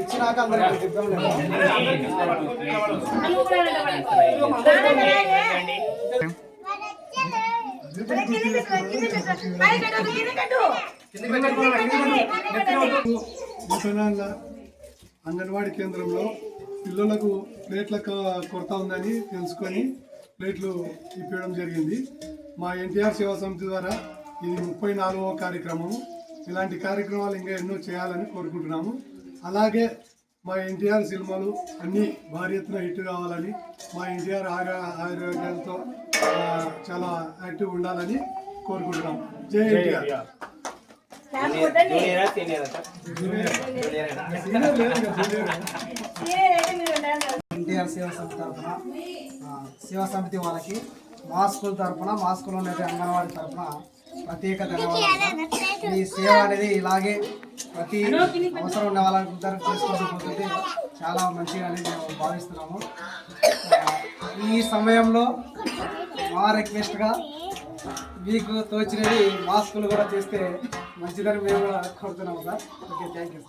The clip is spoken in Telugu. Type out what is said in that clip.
ఇచ్చినాక అందరికి అంగన్వాడీ కేంద్రంలో పిల్లలకు ప్లేట్ల కొరత ఉందని తెలుసుకొని ప్లేట్లు ఇప్పించడం జరిగింది. మా ఎన్టీఆర్ సేవా సమితి ద్వారా ఇది 34వ కార్యక్రమము. ఇలాంటి కార్యక్రమాలు ఇంకా ఎన్నో చేయాలని కోరుకుంటున్నాము. అలాగే మా ఎన్టీఆర్ సినిమాలు అన్నీ భారీ ఎత్తున హిట్ కావాలని, మా ఎన్టీఆర్ ఆరోగ్యాలతో చాలా యాక్టివ్ ఉండాలని కోరుకుంటున్నాము. జై ఎన్టీఆర్. ఎన్టీఆర్ సేవా సమితి తరఫున సేవా సమితి వాళ్ళకి మా స్కూల్ తరఫున, మా స్కూల్లో అంగన్వాడీ తరఫున ప్రత్యేక ధన్యవాదాలు. ఈ సేవ అనేది ఇలాగే ప్రతి అవసరం ఉన్న వాళ్ళందరూ చేసుకుంటూ పోతుంటే చాలా మంచిగా అనేది మేము భావిస్తున్నాము. ఈ సమయంలో మా రిక్వెస్ట్గా మీకు తోచినవి మా స్కూల్ కూడా చేస్తే మంచిదని మేము కూడా కోరుతున్నాము సార్. Okay, thank you.